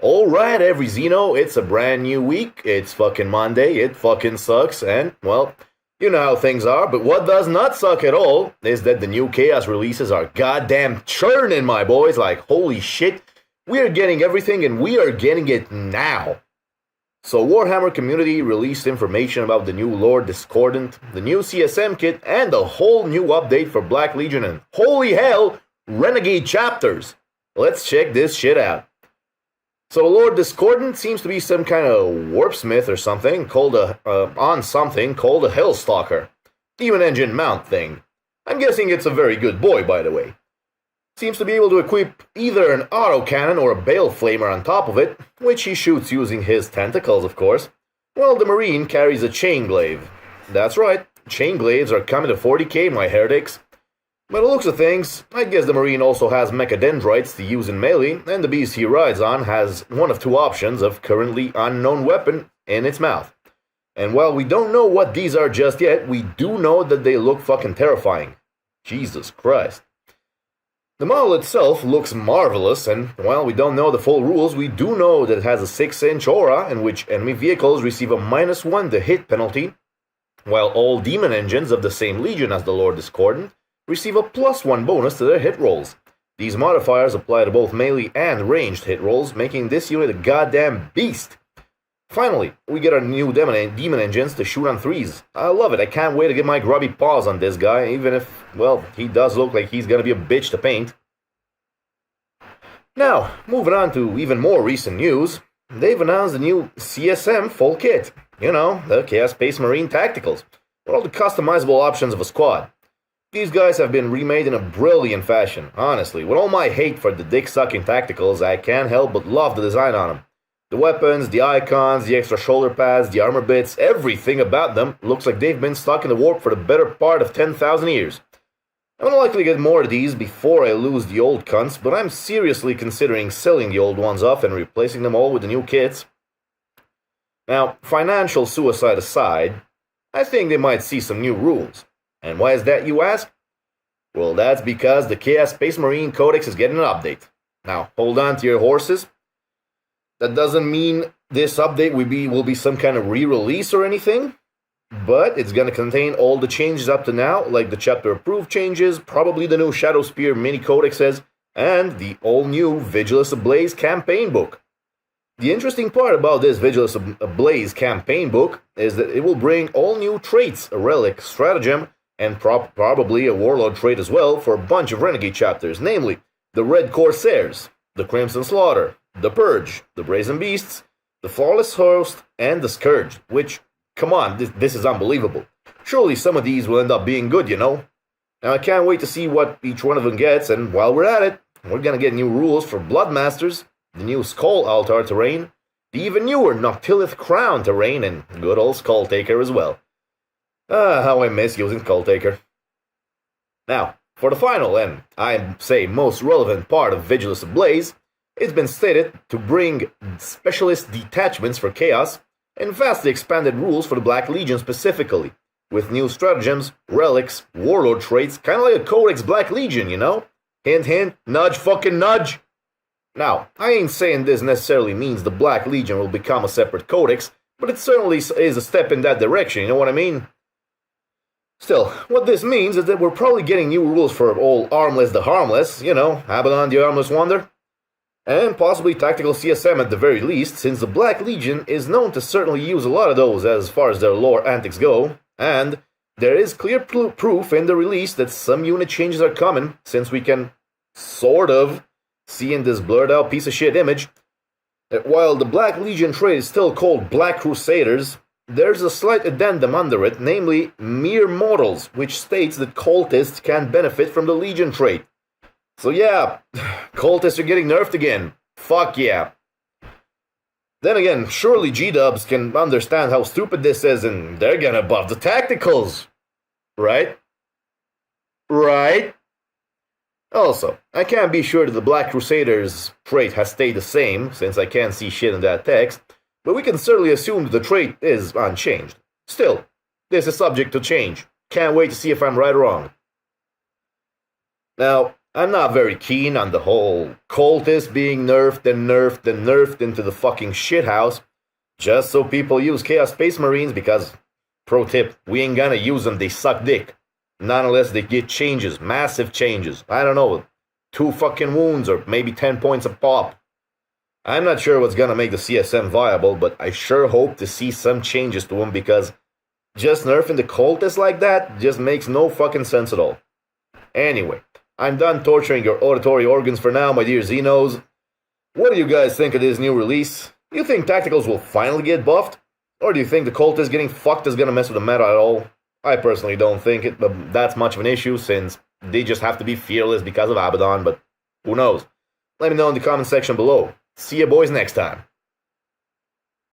Alright, every Xeno, it's a brand new week, it's fucking Monday, it fucking sucks, and, well, you know how things are, but what does not suck at all is that the new Chaos releases are goddamn churning, my boys, like, holy shit, we are getting everything and we are getting it now. So Warhammer community released information about the new Lord Discordant, the new CSM kit, and a whole new update for Black Legion and, holy hell, Renegade chapters. Let's check this shit out. So Lord Discordant seems to be some kind of warpsmith or something, called a Hellstalker. Demon engine mount thing. I'm guessing it's a very good boy, by the way. Seems to be able to equip either an autocannon or a bale flamer on top of it, which he shoots using his tentacles, of course, while the Marine carries a chain glaive. That's right, chain glaives are coming to 40k, my heretics. By the looks of things, I guess the Marine also has mechadendrites to use in melee, and the beast he rides on has one of two options of currently unknown weapon in its mouth. And while we don't know what these are just yet, we do know that they look fucking terrifying. Jesus Christ. The model itself looks marvelous, and while we don't know the full rules, we do know that it has a 6-inch aura in which enemy vehicles receive a -1 to hit penalty, while all demon engines of the same legion as the Lord Discordant receive a +1 bonus to their hit rolls. These modifiers apply to both melee and ranged hit rolls, making this unit a goddamn beast. Finally, we get our new demon engines to shoot on 3s. I love it, I can't wait to get my grubby paws on this guy, even if, well, he does look like he's gonna be a bitch to paint. Now, moving on to even more recent news, they've announced the new CSM full kit. You know, the Chaos Space Marine Tacticals, with all the customizable options of a squad. These guys have been remade in a brilliant fashion, honestly. With all my hate for the dick-sucking tacticals, I can't help but love the design on them. The weapons, the icons, the extra shoulder pads, the armor bits, everything about them looks like they've been stuck in the warp for the better part of 10,000 years. I'm gonna likely get more of these before I lose the old cunts, but I'm seriously considering selling the old ones off and replacing them all with the new kits. Now, financial suicide aside, I think they might see some new rules. And why is that, you ask? Well, that's because the Chaos Space Marine Codex is getting an update. Now, hold on to your horses. That doesn't mean this update will be some kind of re-release or anything, but it's going to contain all the changes up to now, like the chapter-approved changes, probably the new Shadow Spear mini codexes, and the all-new Vigilus Ablaze campaign book. The interesting part about this Vigilus Ablaze campaign book is that it will bring all new traits, a relic, stratagem, and probably a warlord trait as well for a bunch of Renegade chapters, namely the Red Corsairs, the Crimson Slaughter, the Purge, the Brazen Beasts, the Flawless Host, and the Scourge, which, come on, this is unbelievable. Surely some of these will end up being good, you know? Now I can't wait to see what each one of them gets, and while we're at it, we're gonna get new rules for Bloodmasters, the new Skull Altar terrain, the even newer Noctilith Crown terrain, and good old Skull Taker as well. How I miss using Skull Taker. Now, for the final and, I say, most relevant part of Vigilus Ablaze, it's been stated to bring specialist detachments for Chaos and vastly expanded rules for the Black Legion specifically, with new stratagems, relics, warlord traits, kinda like a Codex Black Legion, you know? Hint hint, nudge fucking nudge! Now, I ain't saying this necessarily means the Black Legion will become a separate codex, but it certainly is a step in that direction, you know what I mean? Still, what this means is that we're probably getting new rules for all Armless the Harmless, you know, Abaddon the Armless Wonder, and possibly Tactical CSM at the very least, since the Black Legion is known to certainly use a lot of those as far as their lore antics go, and there is clear proof in the release that some unit changes are coming, since we can, sort of, see in this blurred out piece of shit image, that while the Black Legion trait is still called Black Crusaders, there's a slight addendum under it, namely Mere Mortals, which states that cultists can benefit from the Legion trait. So yeah, cultists are getting nerfed again. Fuck yeah. Then again, surely G-dubs can understand how stupid this is and they're gonna buff the tacticals. Right? Right? Also, I can't be sure that the Black Crusaders trait has stayed the same, since I can't see shit in that text, but we can certainly assume that the trait is unchanged. Still, this is subject to change. Can't wait to see if I'm right or wrong. Now, I'm not very keen on the whole cultist being nerfed and nerfed and nerfed into the fucking shithouse just so people use Chaos Space Marines because, pro tip, we ain't gonna use them, they suck dick. Not unless they get changes, massive changes. I don't know, 2 fucking wounds or maybe 10 points a pop. I'm not sure what's gonna make the CSM viable, but I sure hope to see some changes to them because just nerfing the cultists like that just makes no fucking sense at all. Anyway, I'm done torturing your auditory organs for now, my dear Xenos. What do you guys think of this new release? Do you think tacticals will finally get buffed? Or do you think the cultists getting fucked is gonna mess with the meta at all? I personally don't think that's much of an issue since they just have to be fearless because of Abaddon, but who knows? Let me know in the comment section below. See you boys next time.